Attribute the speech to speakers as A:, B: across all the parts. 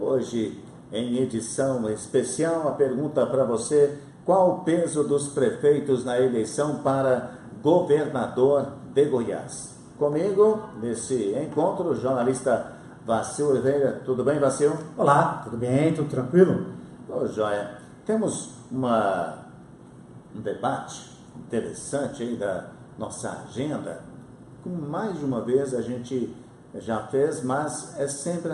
A: Hoje, em edição especial, a pergunta para você: qual o peso dos prefeitos na eleição para governador de Goiás? Comigo, nesse encontro, o jornalista Vacil Oliveira. Tudo bem, Vacil?
B: Olá, tudo bem? Tudo tranquilo?
A: Ô, joia. Temos um debate interessante aí da nossa agenda. Mais de uma vez a gente já fez, mas é sempre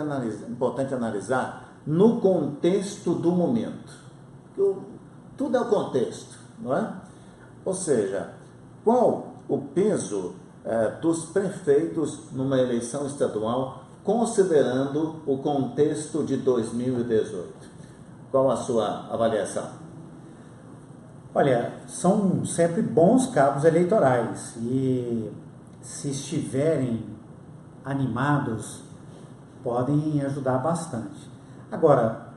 A: importante analisar no contexto do momento. Tudo é o contexto, não é? Ou seja, qual o peso dos prefeitos numa eleição estadual, considerando o contexto de 2018? Qual a sua avaliação?
B: Olha, são sempre bons cabos eleitorais e se estiverem animados, podem ajudar bastante. Agora,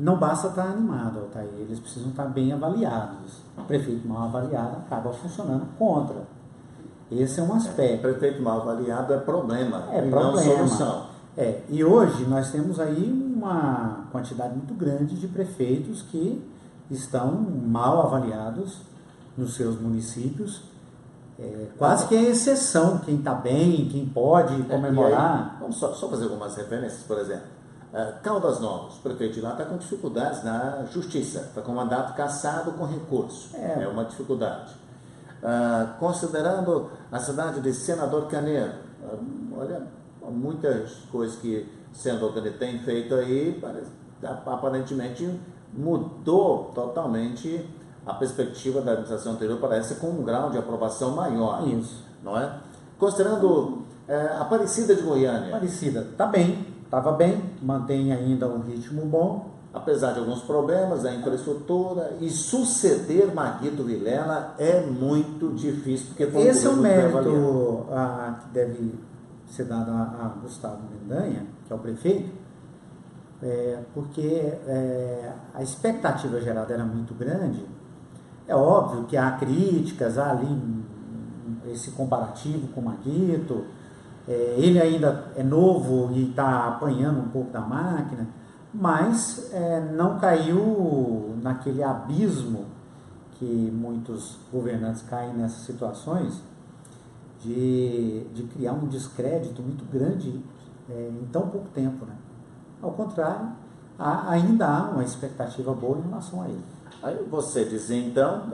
B: não basta estar animado, Altair, eles precisam estar bem avaliados. O prefeito mal avaliado acaba funcionando contra. Esse é um aspecto.
A: Prefeito mal avaliado é problema,
B: não
A: solução.
B: E hoje nós temos aí uma quantidade muito grande de prefeitos que estão mal avaliados nos seus municípios. Quase que é exceção quem está bem, quem pode comemorar.
A: Aí, vamos só fazer algumas referências, por exemplo. Caldas Novas, o prefeito de lá está com dificuldades na justiça, está com mandato cassado com recurso. É uma dificuldade. Considerando a cidade de Senador Canedo, olha, muitas coisas que Senador Canedo tem feito aí, aparentemente mudou totalmente a perspectiva da administração anterior, parece com um grau de aprovação maior.
B: Isso.
A: Não é? Considerando Aparecida de Goiânia.
B: Aparecida, está bem, estava bem, mantém ainda um ritmo bom.
A: Apesar de alguns problemas, a infraestrutura, e suceder Maguito Vilela é muito difícil. Porque
B: esse é o mérito que deve ser dado a Gustavo Mendanha, que é o prefeito, porque a expectativa gerada era muito grande. É óbvio que há críticas, há ali esse comparativo com o Maguito, ele ainda é novo e está apanhando um pouco da máquina, mas não caiu naquele abismo que muitos governantes caem nessas situações de criar um descrédito muito grande em tão pouco tempo, né? Ao contrário, ainda há uma expectativa boa em relação a ele.
A: Aí você dizia então,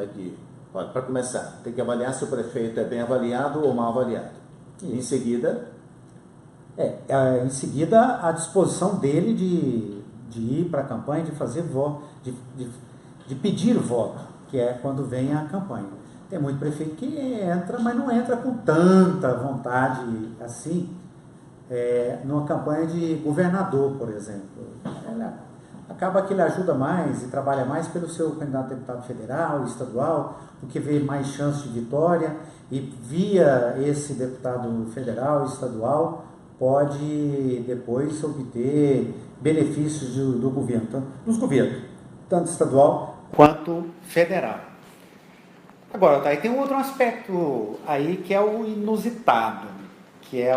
A: para começar, tem que avaliar se o prefeito é bem avaliado ou mal avaliado. Isso. Em seguida, a disposição dele de ir para a campanha, de fazer voto, de pedir voto, que é quando vem a campanha. Tem muito prefeito que entra, mas não entra com tanta vontade assim, numa campanha de governador, por exemplo. Acaba que ele ajuda mais e trabalha mais pelo seu candidato a deputado federal, estadual, porque vê mais chance de vitória e via esse deputado federal, estadual, pode depois obter benefícios do governo, dos governos, tanto estadual quanto federal. Agora, aí tem um outro aspecto aí que é o inusitado, que é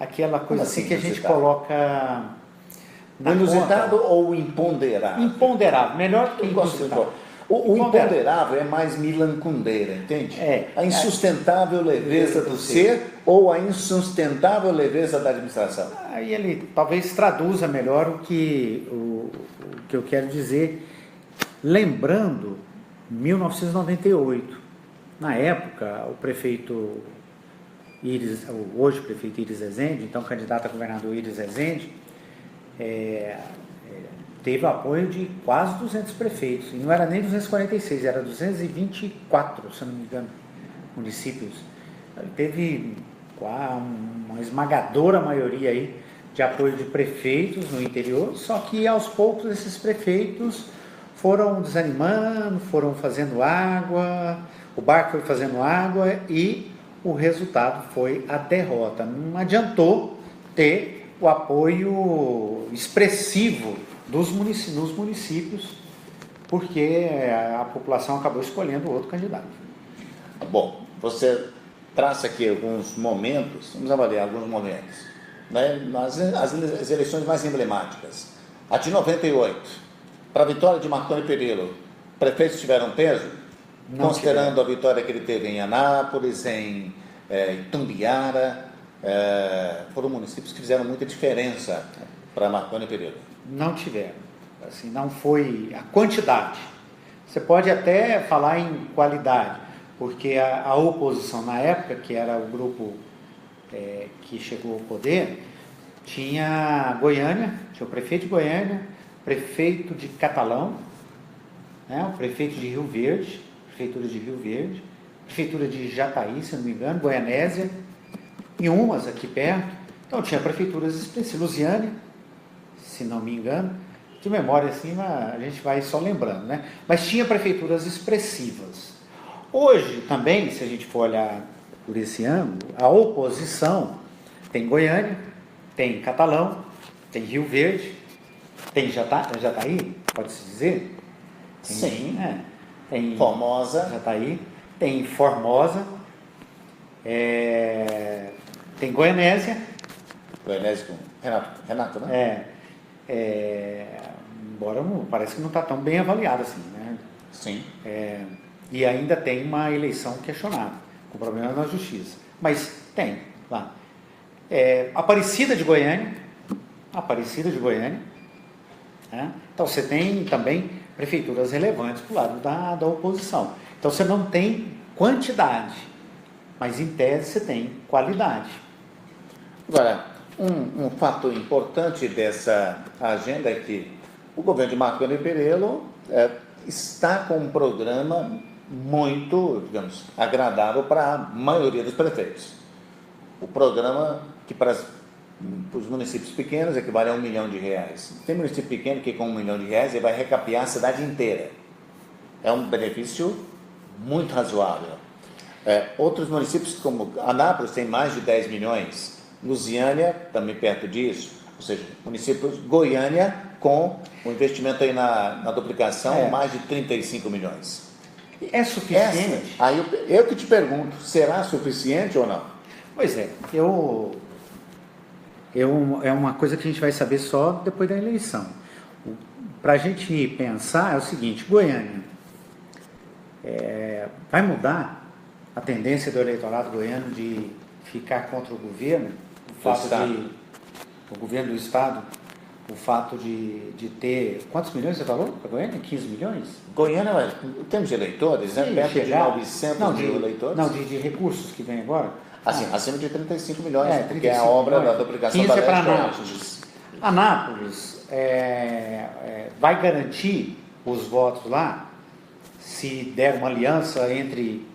A: aquela coisa assim que a gente coloca... O inusitado ou o imponderável?
B: Imponderável, melhor que inusitado.
A: O imponderável é mais milancundeira, entende? A insustentável leveza do ser ou a insustentável leveza da administração.
B: Aí ele talvez traduza melhor o que eu quero dizer. Lembrando, 1998, na época, o prefeito hoje prefeito Iris Rezende, então candidato a governador Iris Rezende, teve o apoio de quase 200 prefeitos, e não era nem 246, era 224, se não me engano, municípios. Ele teve uma esmagadora maioria aí de apoio de prefeitos no interior, só que aos poucos esses prefeitos foram desanimando, foram fazendo água, o barco foi fazendo água e o resultado foi a derrota. Não adiantou ter o apoio expressivo dos municípios, porque a população acabou escolhendo outro candidato.
A: Bom, você traça aqui alguns momentos, vamos avaliar alguns momentos.
C: né, as eleições mais emblemáticas. A de 98, para a vitória de Marconi Perillo, prefeitos tiveram peso?
B: Não
C: Considerando
B: tiveram.
C: a vitória que ele teve em Anápolis, em Itumbiara, foram municípios que fizeram muita diferença para Marconi Perillo.
B: Não tiveram. Assim, não foi a quantidade. Você pode até falar em qualidade, porque a oposição na época, que era o grupo que chegou ao poder, tinha Goiânia, tinha o prefeito de Goiânia, prefeito de Catalão, né, o prefeito de Rio Verde, prefeitura de Rio Verde, prefeitura de Jataí, se não me engano, Goianésia, e umas aqui perto. Então tinha prefeituras expressivas, Lusiânia, se não me engano, de memória assim, a gente vai só lembrando, né? Mas tinha prefeituras expressivas. Hoje também, se a gente for olhar por esse ângulo, a oposição tem Goiânia, tem Catalão, tem Rio Verde, tem Jataí, pode-se dizer? Tem,
C: sim.
B: Tem
C: Formosa.
B: Jataí, tem Formosa, tem Goianésia.
C: Goianésia com Renato, né?
B: Embora parece que não está tão bem avaliado assim, né?
C: Sim.
B: E ainda tem uma eleição questionável, com problema na justiça. Mas tem lá. Aparecida de Goiânia. Né? Então você tem também prefeituras relevantes para o lado da oposição. Então você não tem quantidade, mas em tese você tem qualidade.
C: Agora, um fato importante dessa agenda é que o governo de Marconi Perillo está com um programa muito, digamos, agradável para a maioria dos prefeitos. O programa que para os municípios pequenos equivale a R$1 milhão. Tem município pequeno que com R$1 milhão ele vai recapear a cidade inteira. É um benefício muito razoável. Outros municípios como Anápolis tem mais de 10 milhões, Lusiânia também perto disso, ou seja, municípios Goiânia com o investimento aí na duplicação mais de 35 milhões.
B: É suficiente?
C: Aí eu que te pergunto, será suficiente ou não?
B: Pois é, é uma coisa que a gente vai saber só depois da eleição. Para a gente pensar é o seguinte, Goiânia vai mudar a tendência do eleitorado goiano de ficar contra o governo, o governo do Estado, o fato de ter, quantos milhões você falou para Goiânia? 15 milhões?
C: Goiânia, em termos de eleitores, perto de 900 mil eleitores?
B: Não, de recursos que vem agora.
C: Assim, acima de 35 milhões, porque
B: 35
C: é a obra
B: milhões.
C: da duplicação
B: 15
C: da
B: é para
C: Leste
B: Anápolis. Anápolis vai garantir os votos lá, se der uma aliança entre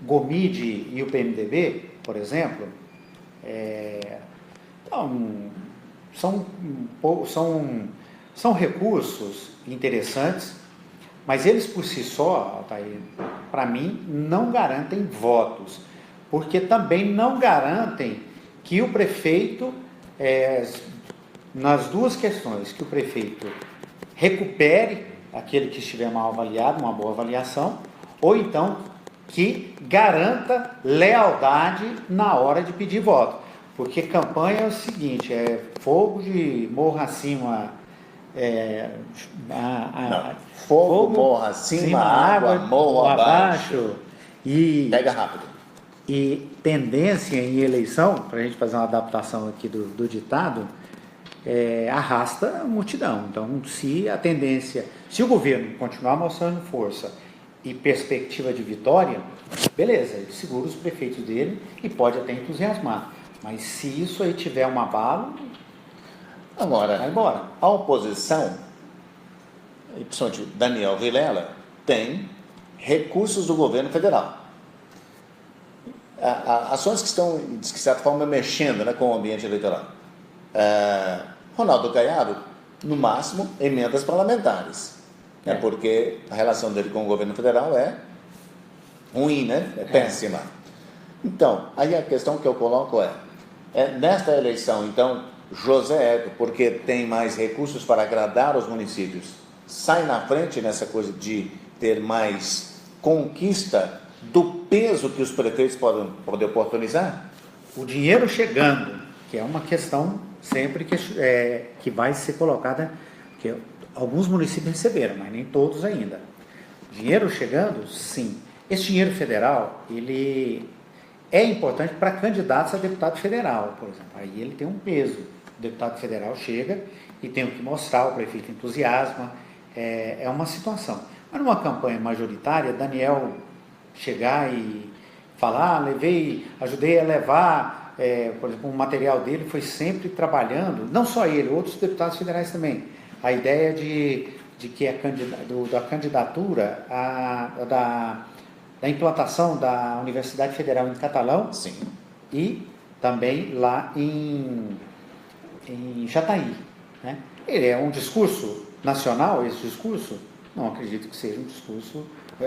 B: Gomide e o PMDB, por exemplo. Então, são recursos interessantes, mas eles por si só, para mim, não garantem votos, porque também não garantem que o prefeito, nas duas questões, que o prefeito recupere aquele que estiver mal avaliado, uma boa avaliação, ou então que garanta lealdade na hora de pedir voto. Porque campanha é o seguinte, fogo de morro acima,
C: fogo, morro acima, água, morro abaixo.
B: E
C: pega rápido.
B: E tendência em eleição, para a gente fazer uma adaptação aqui do ditado, arrasta a multidão. Então, se o governo continuar mostrando força e perspectiva de vitória, beleza, ele segura os prefeitos dele e pode até entusiasmar. Mas se isso aí tiver um abalo,
C: agora,
B: vai embora.
C: A oposição, principalmente Daniel Vilela, tem recursos do governo federal. Ações que estão, de certa forma, mexendo, né, com o ambiente eleitoral. Ronaldo Caiado, no máximo, emendas parlamentares. Porque a relação dele com o governo federal é ruim, né? É péssima. Então, aí a questão que eu coloco nesta eleição, então, José Eto, porque tem mais recursos para agradar os municípios, sai na frente nessa coisa de ter mais conquista do peso que os prefeitos podem oportunizar?
B: O dinheiro chegando que é uma questão sempre que vai ser colocada, que alguns municípios receberam, mas nem todos ainda. Dinheiro chegando, sim. Esse dinheiro federal, ele é importante para candidatos a deputado federal, por exemplo. Aí ele tem um peso. O deputado federal chega e tem que mostrar, o prefeito entusiasma, é uma situação. Mas numa campanha majoritária, Daniel chegar e falar, ajudei a levar, por exemplo, o material dele foi sempre trabalhando, não só ele, outros deputados federais também, a ideia de que da candidatura da implantação da Universidade Federal em Catalão.
C: Sim.
B: E também lá em Jataí, né? Ele é um discurso nacional, esse discurso? Não acredito que seja um discurso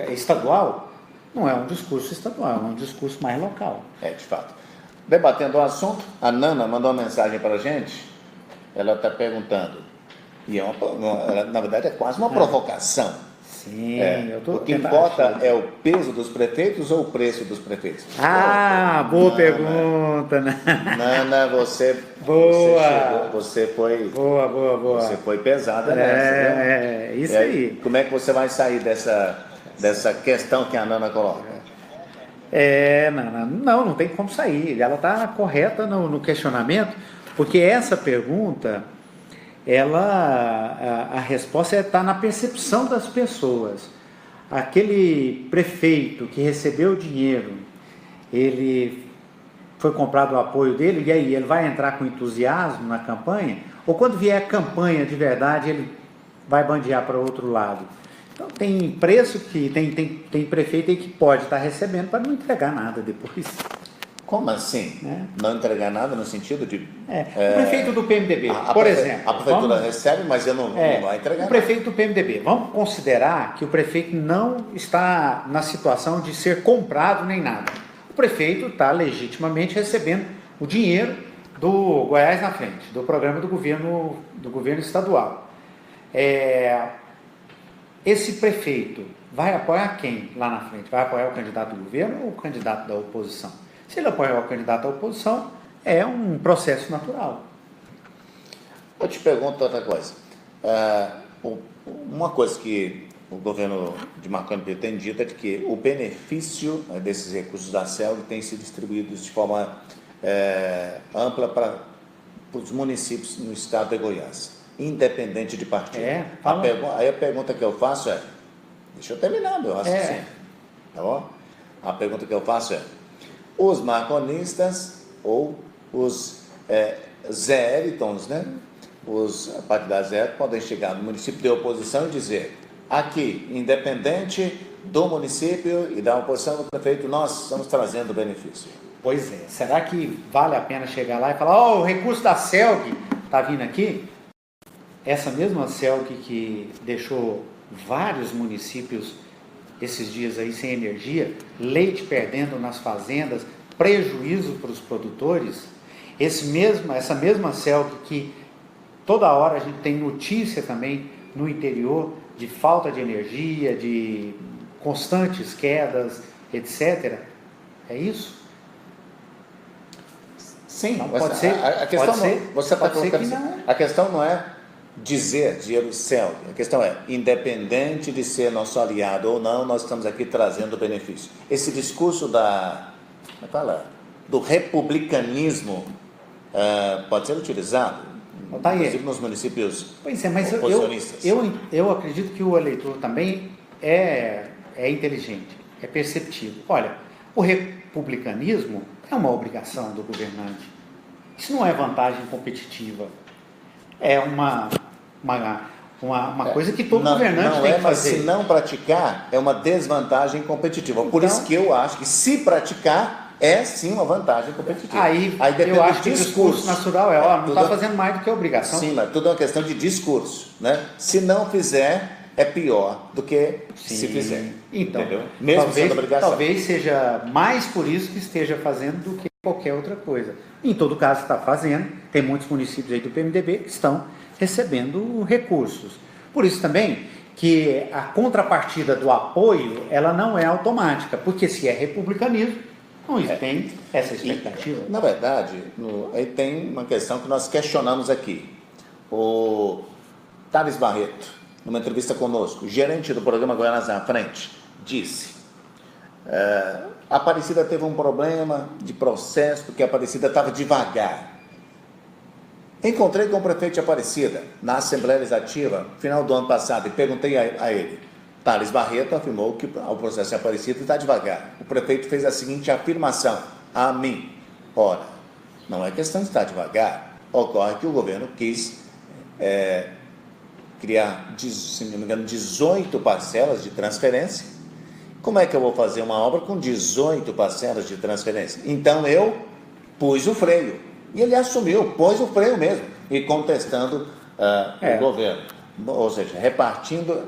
B: estadual. Não é um discurso estadual, é um discurso mais local.
C: De fato. Debatendo o assunto, a Nana mandou uma mensagem para a gente. Ela está perguntando, e na verdade é quase uma provocação.
B: Sim,
C: o que importa é o peso dos prefeitos ou o preço dos prefeitos?
B: Boa pergunta, né?
C: Nana, você foi.
B: Boa.
C: Você foi pesada nessa, viu?
B: Isso aí.
C: Como é que você vai sair dessa questão que a Nana coloca?
B: Nana, não tem como sair. Ela está correta no questionamento, porque essa pergunta, a resposta está na percepção das pessoas. Aquele prefeito que recebeu o dinheiro, ele foi comprado o apoio dele, e aí ele vai entrar com entusiasmo na campanha? Ou quando vier a campanha de verdade, ele vai bandear para outro lado? Então tem preço que tem prefeito aí que pode estar recebendo para não entregar nada depois.
C: Como assim? Não entregar nada no sentido de...
B: O prefeito do PMDB, por exemplo.
C: A prefeitura recebe, mas eu não vai entregar nada.
B: O prefeito do PMDB. Vamos considerar que o prefeito não está na situação de ser comprado nem nada. O prefeito está legitimamente recebendo o dinheiro do Goiás na Frente, do programa do governo estadual. Esse prefeito vai apoiar quem lá na frente? Vai apoiar o candidato do governo ou o candidato da oposição? Se ele apoiar o candidato da oposição, é um processo natural.
C: Eu te pergunto outra coisa. Uma coisa que o governo de Marco Amplo tem dito é de que o benefício desses recursos da CELG tem sido distribuído de forma ampla para os municípios no estado de Goiás, independente de partido. Aí a pergunta que eu faço é, deixa eu terminar meu raciocínio, tá bom? A pergunta que eu faço é, os marconistas ou os Zé Elitons, né? Os partidários Zé podem chegar no município de oposição e dizer, aqui, independente do município e da oposição do prefeito, nós estamos trazendo benefício.
B: Pois é. Será que vale a pena chegar lá e falar, o recurso da CELG está vindo aqui? Essa mesma CELG que deixou vários municípios esses dias aí sem energia, leite perdendo nas fazendas, prejuízo para os produtores, essa mesma CELG que toda hora a gente tem notícia também no interior de falta de energia, de constantes quedas, etc. É isso?
C: Sim,
B: não, pode ser.
C: A questão a questão não é dizer dinheiro CELG, a questão é, independente de ser nosso aliado ou não, nós estamos aqui trazendo benefício. Esse discurso do republicanismo pode ser utilizado, inclusive nos municípios oposicionistas.
B: Eu acredito que o eleitor também é inteligente, é perceptivo. Olha, o republicanismo é uma obrigação do governante. Isso não é vantagem competitiva. É uma coisa que todo governante tem que fazer.
C: Mas se não praticar, é uma desvantagem competitiva. Por isso que eu acho que se praticar, é sim uma vantagem competitiva.
B: Aí eu acho que o discurso natural não está fazendo mais do que obrigação.
C: Sim, mas tudo é uma questão de discurso, né? Se não fizer, é pior do que se fizer.
B: Então,
C: mesmo sendo obrigação.
B: Talvez seja mais por isso que esteja fazendo do que qualquer outra coisa. Em todo caso, está fazendo. Tem muitos municípios aí do PMDB que estão recebendo recursos. Por isso também que a contrapartida do apoio, ela não é automática, porque se é republicanismo, Não, e tem essa expectativa.
C: Na verdade, aí tem uma questão que nós questionamos aqui. O Thales Barreto, numa entrevista conosco, gerente do programa Goiás à Frente, disse: a Aparecida teve um problema de processo, porque a Aparecida estava devagar. Encontrei com o prefeito de Aparecida, na Assembleia Legislativa, no final do ano passado, e perguntei a ele. Thales Barreto afirmou que o processo de Aparecida está devagar. O prefeito fez a seguinte afirmação a mim: ora, não é questão de estar devagar, ocorre que o governo quis criar, se não me engano, 18 parcelas de transferência. Como é que eu vou fazer uma obra com 18 parcelas de transferência? Então eu pus o freio. E ele assumiu, pôs o freio mesmo, e contestando o governo. Ou seja, repartindo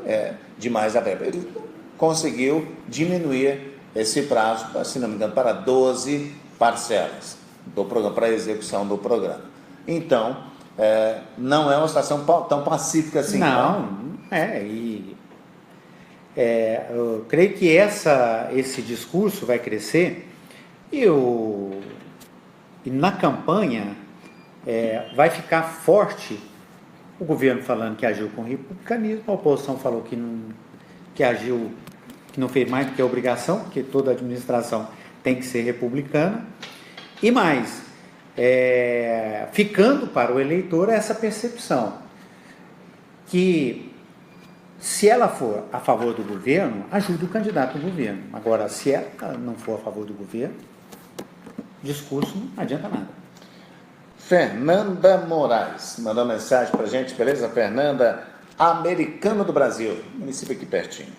C: demais a verba. Ele conseguiu diminuir esse prazo, se não me engano, para 12 parcelas do programa, para a execução do programa. Então, não é uma situação tão pacífica assim.
B: Não, eu creio que esse discurso vai crescer e na campanha vai ficar forte o governo falando que agiu com republicanismo, a oposição falou que agiu, que não fez mais do que a obrigação, porque toda administração tem que ser republicana, e mais, ficando para o eleitor essa percepção que, se ela for a favor do governo, ajude o candidato do governo. Agora, se ela não for a favor do governo, discurso não adianta nada.
C: Fernanda Moraes mandou mensagem para a gente, beleza? Fernanda, Americano do Brasil, município aqui pertinho.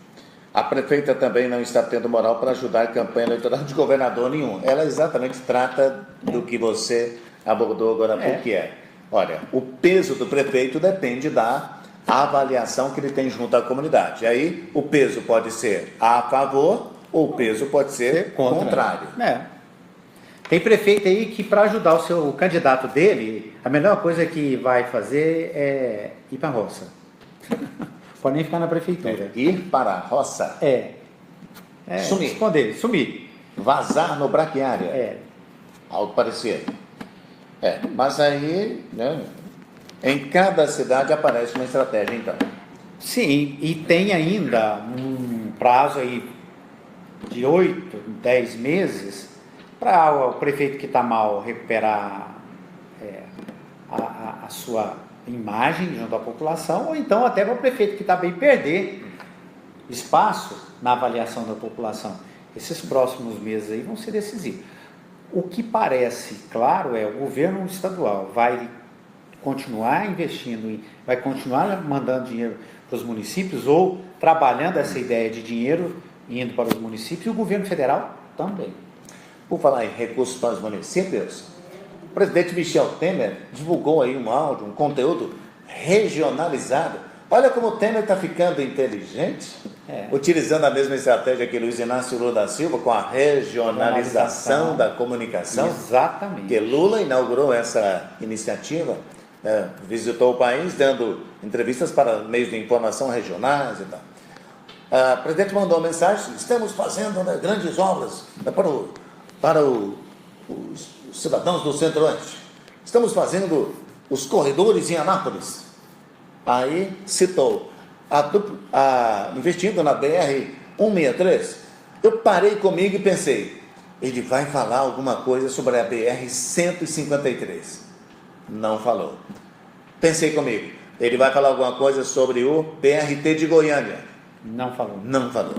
C: A prefeita também não está tendo moral para ajudar a campanha eleitoral de governador nenhum. Ela exatamente trata do que você abordou agora há pouco, que olha, o peso do prefeito depende da avaliação que ele tem junto à comunidade. E aí, o peso pode ser a favor ou o peso pode ser contrário.
B: Tem prefeito aí que, para ajudar o candidato dele, a melhor coisa que vai fazer é ir para a roça. Pode nem ficar na prefeitura.
C: Ir para a roça.
B: Sumir. Esconder, sumir.
C: Vazar no braquiária. Ao parecer. Mas aí, né, em cada cidade aparece uma estratégia, então.
B: Sim, e tem ainda um prazo aí de 8, 10 meses para o prefeito que está mal recuperar a sua imagem junto à população, ou então até para o prefeito que está bem perder espaço na avaliação da população. Esses próximos meses aí vão ser decisivos. O que parece claro o governo estadual vai continuar investindo, vai continuar mandando dinheiro para os municípios ou trabalhando essa ideia de dinheiro indo para os municípios, e o governo federal também.
C: Por falar em recursos para os municípios, o presidente Michel Temer divulgou aí um áudio, um conteúdo regionalizado. Olha como o Temer está ficando inteligente, utilizando a mesma estratégia que Luiz Inácio Lula da Silva, com a regionalização da comunicação.
B: Exatamente.
C: Que Lula inaugurou essa iniciativa, visitou o país, dando entrevistas para meios de informação regionais e tal. O presidente mandou uma mensagem: estamos fazendo grandes obras para os cidadãos do Centro-Oeste. Estamos fazendo os corredores em Anápolis. Aí citou investindo na BR-163. Eu parei comigo e pensei, ele vai falar alguma coisa sobre a BR-153. Não falou. Pensei comigo, ele vai falar alguma coisa sobre o BRT de Goiânia.
B: Não falou.
C: Não falou.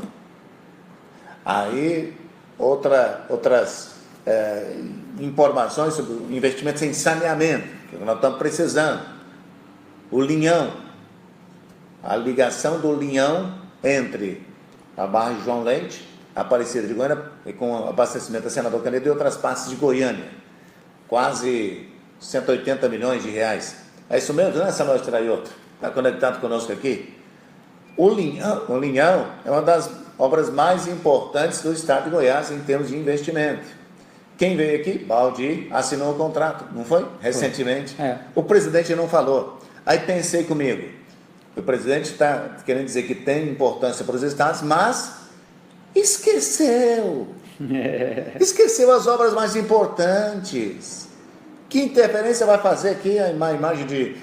C: Aí, outras informações sobre investimentos em saneamento, que nós estamos precisando. O Linhão, a ligação do Linhão entre a Barra de João Leite, Aparecida de Goiânia, e com abastecimento da Senador Canedo e outras partes de Goiânia. Quase 180 milhões de reais. É isso mesmo, não é, Samuel Traiotto? Está conectado conosco aqui? O Linhão é uma das obras mais importantes do estado de Goiás em termos de investimento. Quem veio aqui? Baldi assinou o contrato, não foi? Recentemente. O presidente não falou. Aí pensei comigo, o presidente está querendo dizer que tem importância para os estados, mas esqueceu Esqueceu as obras mais importantes. Que interferência vai fazer aqui a imagem de,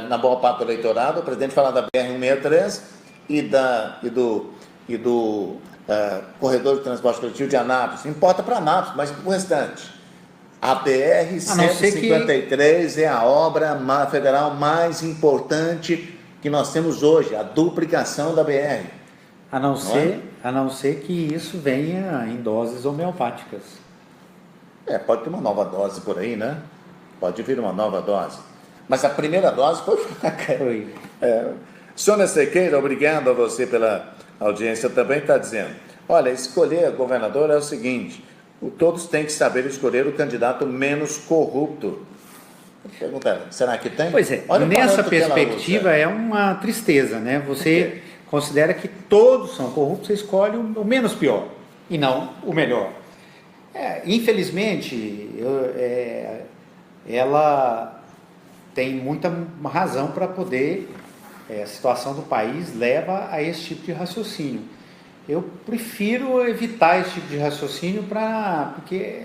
C: na boa parte do eleitorado, o presidente fala da BR-163 e do corredor de transporte coletivo de Anápolis. Não importa para Anápolis, mas o restante. A BR-153 é a obra federal mais importante que nós temos hoje, a duplicação da BR.
B: A não ser que isso venha em doses homeopáticas.
C: Pode ter uma nova dose por aí, né? Pode vir uma nova dose. Mas a primeira dose foi fraca.
B: Foi.
C: Sônia Sequeira, obrigado a você pela audiência, também está dizendo, olha, escolher governador é o seguinte, todos têm que saber escolher o candidato menos corrupto. Pergunta, será que tem?
B: Pois é, nessa perspectiva é uma tristeza, né? Você considera que todos são corruptos, você escolhe o menos pior e não o melhor. Infelizmente, ela tem muita razão para poder, a situação do país leva a esse tipo de raciocínio. Eu prefiro evitar esse tipo de raciocínio porque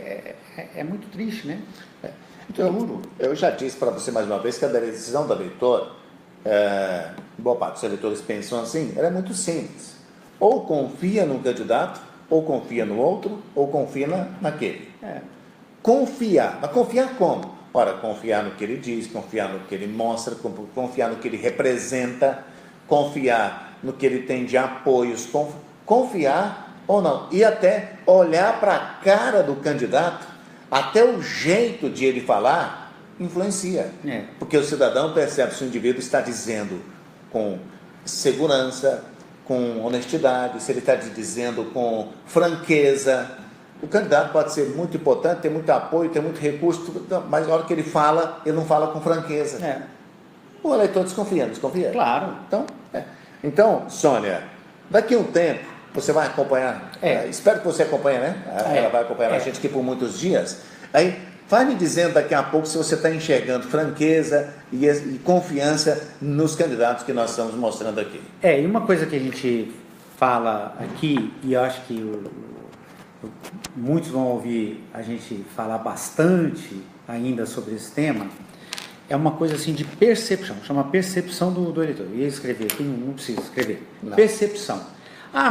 B: é muito triste, né?
C: Então, eu já disse para você mais uma vez que a decisão do eleitor, boa parte dos eleitores pensam assim, ela é muito simples. Ou confia num candidato, ou confia no outro, ou confia naquele. Confiar. Mas confiar como? Ora, confiar no que ele diz, confiar no que ele mostra, confiar no que ele representa, confiar no que ele tem de apoios, confiar ou não. E até olhar para a cara do candidato, até o jeito de ele falar influencia. Porque o cidadão percebe se o indivíduo está dizendo com segurança, com honestidade, se ele está dizendo com franqueza. O candidato pode ser muito importante, ter muito apoio, ter muito recurso, mas na hora que ele fala, ele não fala com franqueza. O eleitor desconfia.
B: Claro.
C: Então, Sônia, daqui a um tempo, você vai acompanhar, espero que você acompanhe, né? Ela vai acompanhar a gente aqui por muitos dias. Aí, vai me dizendo daqui a pouco se você está enxergando franqueza e confiança nos candidatos que nós estamos mostrando aqui.
B: E uma coisa que a gente fala aqui, e eu acho que muitos vão ouvir a gente falar bastante ainda sobre esse tema, é uma coisa assim de percepção, chama percepção do eleitor. Eu ia escrever aqui, não precisa escrever. Não. Percepção.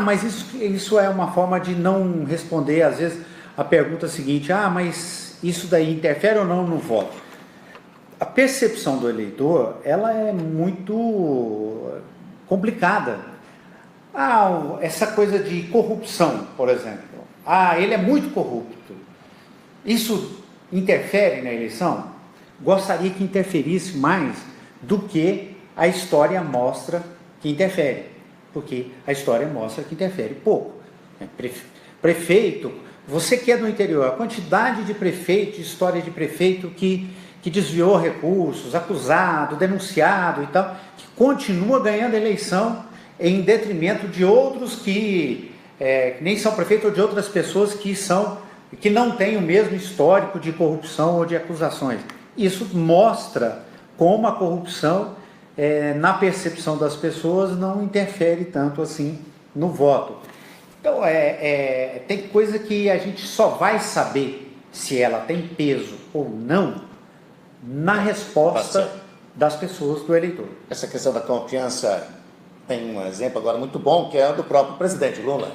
B: Mas isso é uma forma de não responder, às vezes, a pergunta seguinte, mas isso daí interfere ou não no voto? A percepção do eleitor, ela é muito complicada. Essa coisa de corrupção, por exemplo. Ele é muito corrupto. Isso interfere na eleição? Gostaria que interferisse mais do que a história mostra que interfere. Porque a história mostra que interfere pouco. Prefeito, você que é do interior, a quantidade de prefeito, de história de prefeito que desviou recursos, acusado, denunciado e tal, que continua ganhando eleição em detrimento de outros que nem são prefeitos ou de outras pessoas que não têm o mesmo histórico de corrupção ou de acusações. Isso mostra como a corrupção, na percepção das pessoas, não interfere tanto assim no voto. Então, tem coisa que a gente só vai saber se ela tem peso ou não na resposta das pessoas, do eleitor.
C: Essa questão da confiança tem um exemplo agora muito bom, que é o do próprio presidente Lula,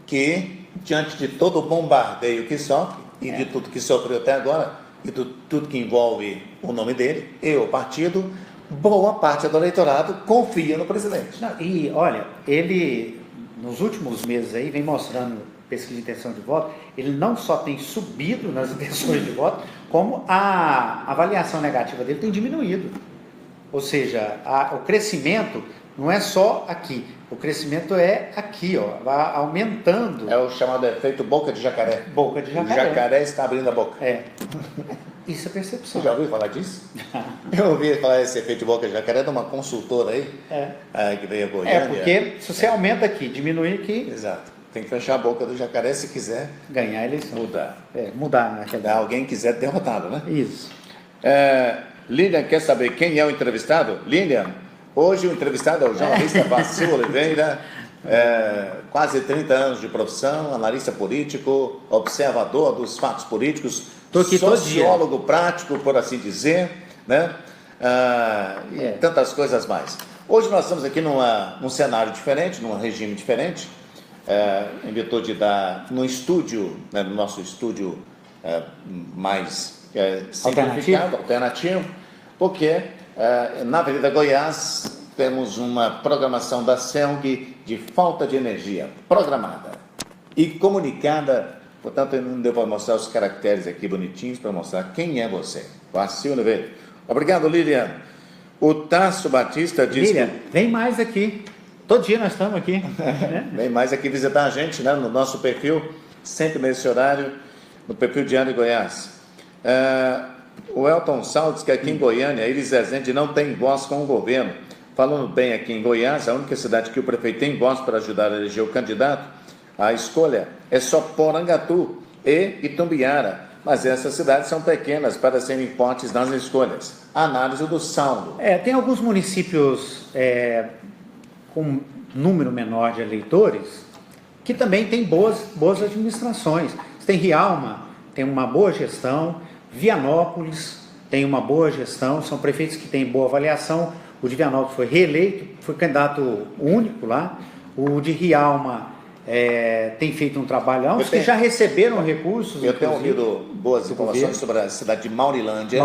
C: que, diante de todo o bombardeio que sofre, e de tudo que sofreu até agora, e de tudo que envolve o nome dele, e o partido, boa parte do eleitorado confia no presidente.
B: E, olha, ele, nos últimos meses aí, vem mostrando pesquisa de intenção de voto, ele não só tem subido nas intenções de voto, como a avaliação negativa dele tem diminuído. Ou seja, o crescimento não é só aqui, o crescimento é aqui, vai aumentando.
C: É o chamado efeito boca de jacaré.
B: Boca de jacaré.
C: O jacaré está abrindo a boca.
B: Isso é percepção.
C: Você já ouviu falar disso? Eu ouvi falar esse efeito boca de jacaré de uma consultora aí, que veio a Goiânia.
B: Porque se você aumenta aqui, diminui aqui...
C: Exato. Tem que fechar a boca do jacaré se quiser
B: ganhar a eleição.
C: Mudar.
B: Naquela...
C: Alguém quiser derrotado, né?
B: Isso.
C: Lilian quer saber quem é o entrevistado? Lilian, hoje o entrevistado é o jornalista Vacil Oliveira, quase 30 anos de profissão, analista político, observador dos fatos políticos, sociólogo prático, por assim dizer, né? E tantas coisas mais. Hoje nós estamos aqui num cenário diferente, num regime diferente, em virtude no estúdio, né, no nosso estúdio mais simplificado, alternativo, porque na Avenida Goiás temos uma programação da CELG de falta de energia, programada e comunicada, portanto eu não devo mostrar os caracteres aqui bonitinhos para mostrar quem é você. Vacil Oliveira. Obrigado, Lilian. O Tasso Batista diz
B: Lilian, vem mais aqui. Todo dia nós estamos aqui. Né?
C: Vem mais aqui visitar a gente, né, no nosso perfil, sempre nesse horário, no perfil Diário de Goiás. O Elton Sal diz que aqui em Goiânia, Iris Rezende não tem voz com o governo. Falando bem, aqui em Goiás, a única cidade que o prefeito tem voz para ajudar a eleger o candidato, a escolha é só Porangatu e Itumbiara. Mas essas cidades são pequenas para serem fortes nas escolhas. Análise do Saulo.
B: Tem alguns municípios com número menor de eleitores que também têm boas administrações. Você tem Rialma, tem uma boa gestão, Vianópolis tem uma boa gestão, são prefeitos que têm boa avaliação. O de Vianópolis foi reeleito, foi candidato único lá. O de Rialma tem feito um trabalhão, os que já receberam recursos.
C: Eu tenho ouvido boas informações sobre a cidade de Maurilândia.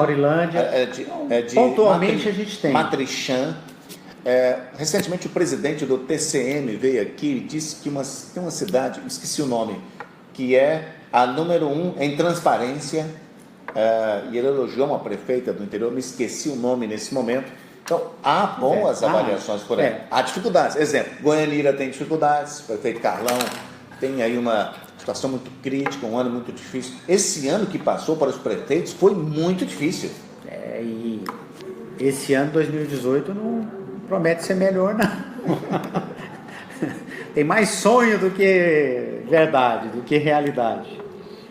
B: Pontualmente a gente tem.
C: Matrixã. Recentemente o presidente do TCM veio aqui e disse que tem uma cidade, esqueci o nome, que é a número 1 em transparência, e ele elogiou uma prefeita do interior, me esqueci o nome nesse momento. Então, há boas avaliações por aí. Há dificuldades. Exemplo, Goianira tem dificuldades, o prefeito Carlão tem aí uma situação muito crítica, um ano muito difícil. Esse ano que passou para os prefeitos foi muito difícil.
B: E esse ano, 2018, não promete ser melhor, não. Tem mais sonho do que verdade, do que realidade.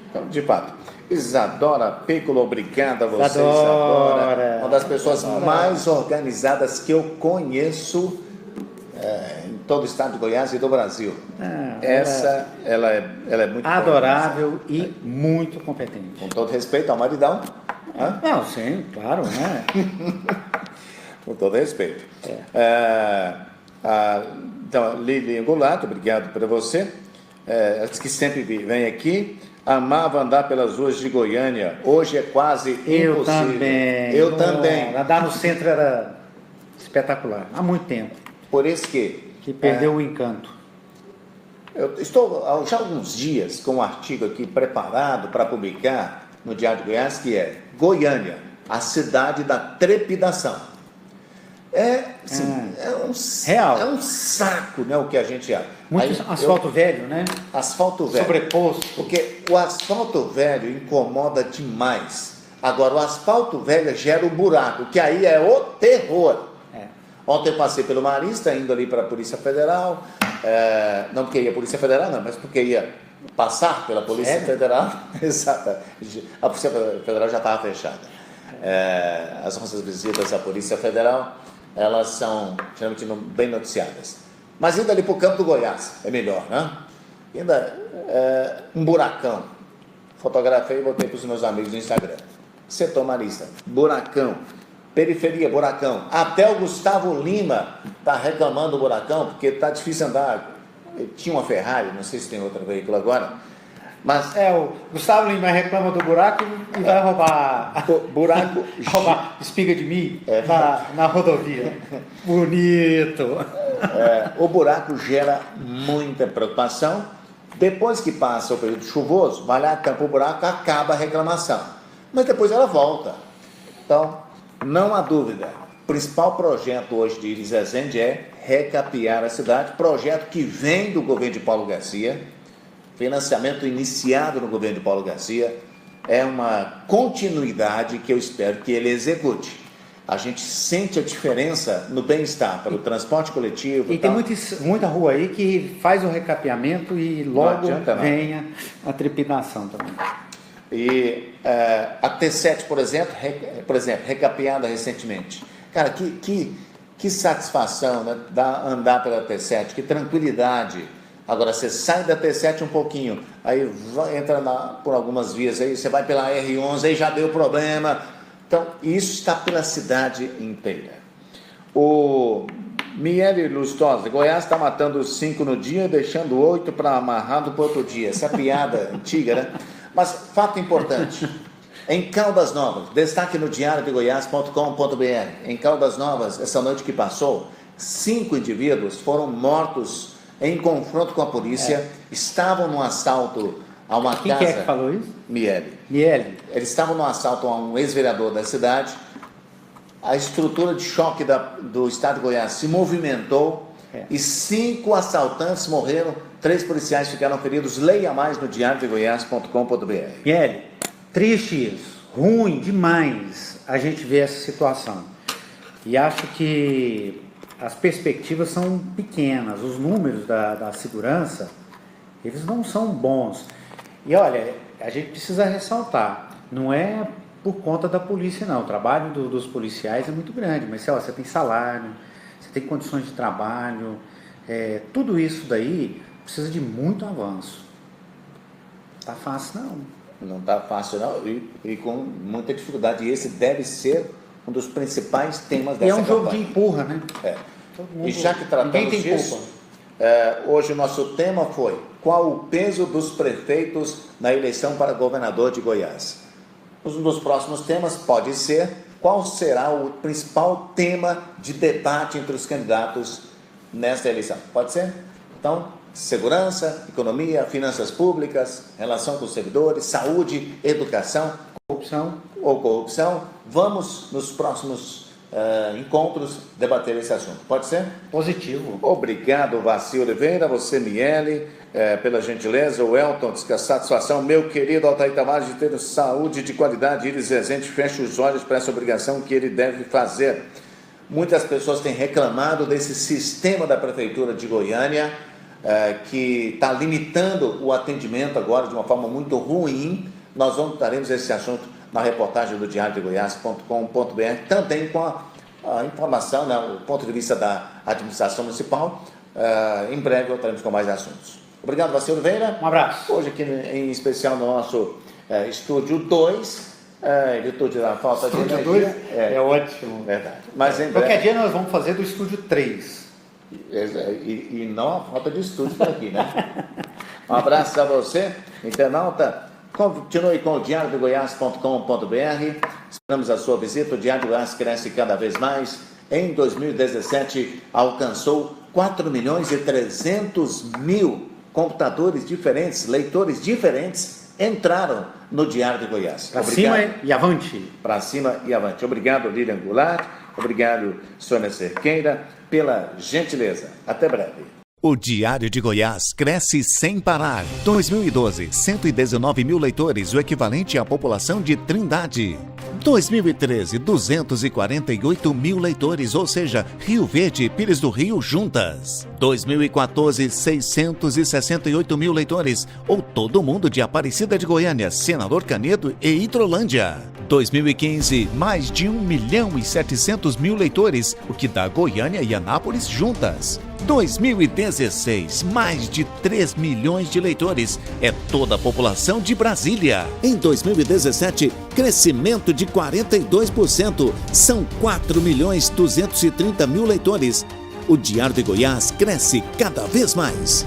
C: Então, de fato. Isadora Pécolo, obrigado a você, Isadora. Uma das pessoas mais organizadas que eu conheço em todo o estado de Goiás e do Brasil. Ela é muito
B: adorável e muito competente.
C: Com todo respeito ao maridão.
B: Não, sim, claro, né?
C: Com todo respeito. Então, Lili Gulato, obrigado para você. Que sempre vem aqui. Amava andar pelas ruas de Goiânia. Hoje é quase impossível. Eu também.
B: Andar no centro era espetacular. Há muito tempo.
C: Por isso que
B: perdeu o encanto.
C: Eu estou já há alguns dias com um artigo aqui preparado para publicar no Diário de Goiás, que é Goiânia, a cidade da trepidação.
B: Real.
C: É um saco, né, o que a gente acha.
B: Muito asfalto velho, né?
C: Asfalto velho.
B: Sobreposto.
C: Porque o asfalto velho incomoda demais. Agora, o asfalto velho gera um buraco, que aí é o terror. Ontem eu passei pelo Marista, indo ali para a Polícia Federal. Não porque ia a Polícia Federal, não, mas porque ia passar pela Polícia Federal. Exato. A Polícia Federal já estava fechada. As nossas visitas à Polícia Federal, elas são geralmente bem noticiadas. Mas indo ali para o campo do Goiás, é melhor, né? Ainda um buracão. Fotografei e botei para os meus amigos no Instagram. Setor Marista, buracão. Periferia, buracão. Até o Gustavo Lima está reclamando do buracão, porque está difícil andar. Ele tinha uma Ferrari, não sei se tem outro veículo agora. Mas
B: o Gustavo Lima reclama do buraco e vai roubar
C: buraco,
B: roubar espiga de milho na rodovia. Bonito.
C: O buraco gera muita preocupação. Depois que passa o período chuvoso, vai lá, tampa o buraco, acaba a reclamação. Mas depois ela volta. Então, não há dúvida. O principal projeto hoje de Iris Rezende é recapear a cidade. Projeto que vem do governo de Paulo Garcia. Financiamento iniciado no governo de Paulo Garcia, é uma continuidade que eu espero que ele execute. A gente sente a diferença no bem-estar para o transporte coletivo.
B: E tem muita rua aí que faz o recapeamento e logo venha a trepidação também.
C: E a T7, por exemplo, recapeada recentemente. Cara, que Que satisfação, né? Andar pela T7, que tranquilidade. Agora, você sai da T7 um pouquinho, aí entra por algumas vias, aí você vai pela R11, aí já deu problema. Então, isso está pela cidade inteira. O Miele Lustosa, Goiás está matando 5 no dia, deixando 8 para amarrado para outro dia. Essa piada antiga, né? Mas, fato importante, em Caldas Novas, destaque no diariodegoias.com.br, em Caldas Novas, essa noite que passou, 5 indivíduos foram mortos em confronto com a polícia, estavam num assalto a uma casa...
B: Quem é que falou isso?
C: Miele. Eles estavam num assalto a um ex-vereador da cidade, a estrutura de choque do estado de Goiás se movimentou e 5 assaltantes morreram, 3 policiais ficaram feridos. Leia mais no diariodegoias.com.br.
B: Miele, triste isso, ruim demais a gente ver essa situação. E acho que as perspectivas são pequenas, os números da segurança, eles não são bons. E olha, a gente precisa ressaltar, não é por conta da polícia não, o trabalho dos policiais é muito grande, mas você tem salário, você tem condições de trabalho, tudo isso daí precisa de muito avanço. Não tá fácil não.
C: Não está fácil não, e com muita dificuldade, e esse deve ser um dos principais temas dessa campanha.
B: E é um jogo de empurra, né?
C: E já que tratamos disso, hoje o nosso tema foi: qual o peso dos prefeitos na eleição para governador de Goiás? Um dos próximos temas pode ser: qual será o principal tema de debate entre os candidatos nesta eleição? Pode ser? Então, segurança, economia, finanças públicas, relação com os servidores, saúde, educação, corrupção. Vamos, nos próximos encontros, debater esse assunto. Pode ser?
B: Positivo.
C: Obrigado, Vassi Oliveira, você, Miele, pela gentileza. O Elton diz que a satisfação, meu querido Altair Tavares, de ter saúde de qualidade. Iris Rezende fecha os olhos para essa obrigação que ele deve fazer. Muitas pessoas têm reclamado desse sistema da Prefeitura de Goiânia, que está limitando o atendimento agora de uma forma muito ruim. Nós daremos esse assunto na reportagem do diariodegoias.com.br, também com a informação, né, o ponto de vista da administração municipal. Em breve voltaremos com mais assuntos. Obrigado, Vassi Oliveira.
B: Um abraço.
C: Hoje aqui em especial no nosso estúdio 2, virtude da falta de energia.
B: É ótimo.
C: Verdade. Mas em breve...
B: Qualquer dia nós vamos fazer do estúdio 3.
C: E não a falta de estúdio por aqui, né? Um abraço a você, internauta. Continue com o diariodegoias.com.br. Esperamos a sua visita. O Diário de Goiás cresce cada vez mais. Em 2017, alcançou 4.300.000 computadores diferentes, leitores diferentes, entraram no Diário de Goiás.
B: Para cima e avante.
C: Para cima e avante. Obrigado, Lilian Goulart. Obrigado, Sônia Cerqueira, pela gentileza. Até breve.
D: O Diário de Goiás cresce sem parar. 2012, 119.000 leitores, o equivalente à população de Trindade. 2013, 248.000 leitores, ou seja, Rio Verde e Pires do Rio juntas. 2014, 668.000 leitores, ou todo mundo de Aparecida de Goiânia, Senador Canedo e Hidrolândia. 2015, mais de 1.700.000 leitores, o que dá Goiânia e Anápolis juntas. 2016, mais de 3 milhões de leitores, é toda a população de Brasília. Em 2017, crescimento de 42%, são 4.230.000 leitores. O Diário de Goiás cresce cada vez mais.